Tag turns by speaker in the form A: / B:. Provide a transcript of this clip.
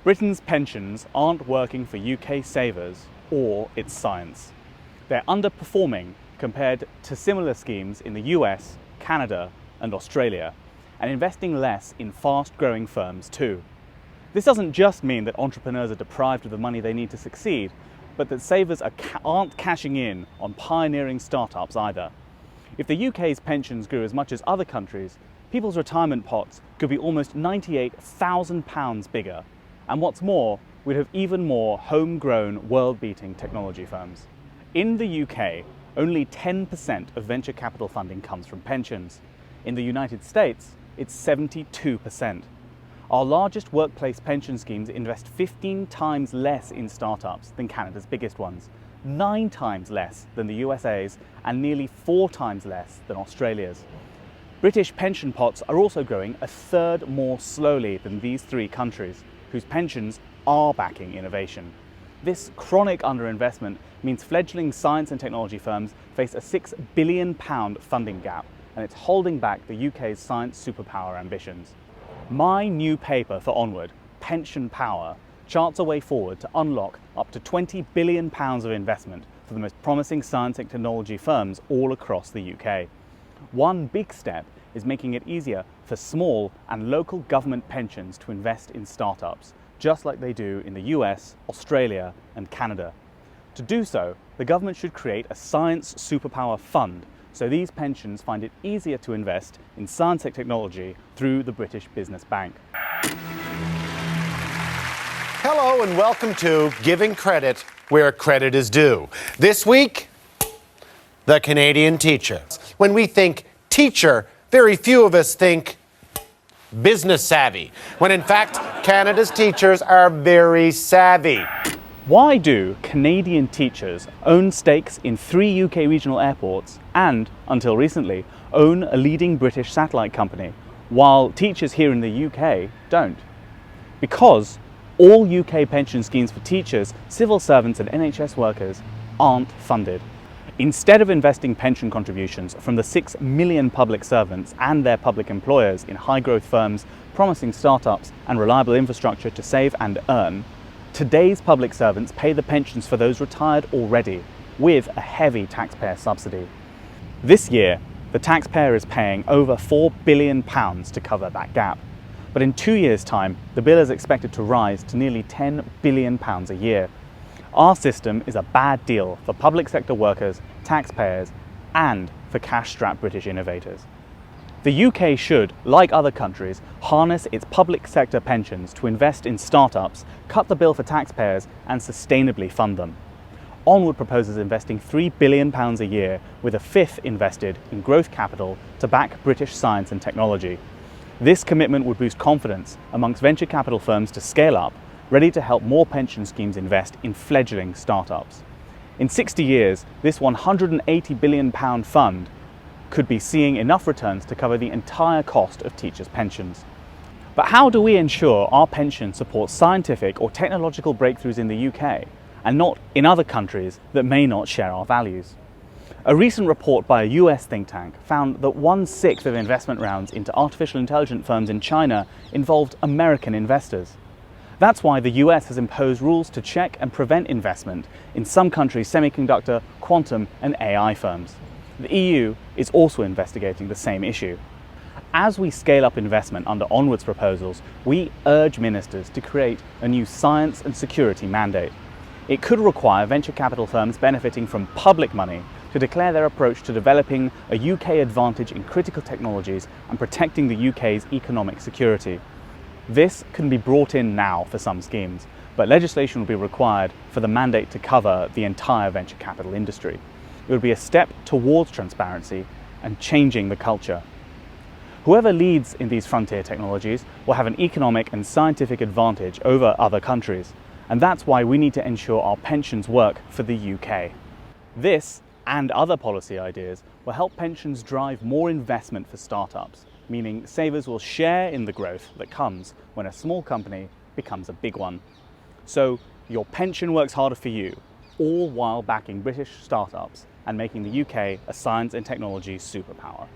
A: Britain's pensions aren't working for UK savers or its science. They're underperforming compared to similar schemes in the US, Canada, and Australia, and investing less in fast-growing firms too. This doesn't just mean that entrepreneurs are deprived of the money they need to succeed, but that savers aren't cashing in on pioneering startups either. If the UK's pensions grew as much as other countries, people's retirement pots could be almost £98,000 bigger. And what's more, we'd have even more homegrown, world-beating technology firms. In the UK, only 10% of venture capital funding comes from pensions. In the United States, it's 72%. Our largest workplace pension schemes invest 15 times less in startups than Canada's biggest ones, 9 times less than the USA's, and nearly 4 times less than Australia's. British pension pots are also growing a third more slowly than these three countries, whose pensions are backing innovation. This chronic underinvestment means fledgling science and technology firms face a £6 billion funding gap, and it's holding back the UK's science superpower ambitions. My new paper for Onward, Pension Power, charts a way forward to unlock up to £20 billion of investment for the most promising science and technology firms all across the UK. One big step is making it easier for small and local government pensions to invest in startups, just like they do in the US, Australia, and Canada. To do so, the government should create a Science Superpower Fund, so these pensions find it easier to invest in science and technology through the British Business Bank.
B: Hello and welcome to Giving Credit Where Credit is Due. This week, the Canadian teacher. When we think teacher, very few of us think business savvy, when in fact, Canada's teachers are very savvy.
A: Why do Canadian teachers own stakes in 3 UK regional airports and, until recently, own a leading British satellite company, while teachers here in the UK don't? Because all UK pension schemes for teachers, civil servants and NHS workers aren't funded. Instead of investing pension contributions from the 6 million public servants and their public employers in high-growth firms, promising startups and reliable infrastructure to save and earn, today's public servants pay the pensions for those retired already, with a heavy taxpayer subsidy. This year, the taxpayer is paying over £4 billion to cover that gap. But in 2 years' time, the bill is expected to rise to nearly £10 billion a year. Our system is a bad deal for public sector workers, taxpayers, and for cash-strapped British innovators. The UK should, like other countries, harness its public sector pensions to invest in startups, cut the bill for taxpayers, and sustainably fund them. Onward proposes investing £3 billion a year, with a fifth invested in growth capital to back British science and technology. This commitment would boost confidence amongst venture capital firms to scale up, ready to help more pension schemes invest in fledgling startups. In 60 years, this £180 billion fund could be seeing enough returns to cover the entire cost of teachers' pensions. But how do we ensure our pension supports scientific or technological breakthroughs in the UK, and not in other countries that may not share our values? A recent report by a US think tank found that 1/6 of investment rounds into artificial intelligence firms in China involved American investors. That's why the US has imposed rules to check and prevent investment in some countries' semiconductor, quantum, and AI firms. The EU is also investigating the same issue. As we scale up investment under Onward's proposals, we urge ministers to create a new science and security mandate. It could require venture capital firms benefiting from public money to declare their approach to developing a UK advantage in critical technologies and protecting the UK's economic security. This can be brought in now for some schemes, but legislation will be required for the mandate to cover the entire venture capital industry. It would be a step towards transparency and changing the culture. Whoever leads in these frontier technologies will have an economic and scientific advantage over other countries, and that's why we need to ensure our pensions work for the UK. This and other policy ideas will help pensions drive more investment for startups, meaning savers will share in the growth that comes when a small company becomes a big one. So your pension works harder for you, all while backing British startups and making the UK a science and technology superpower.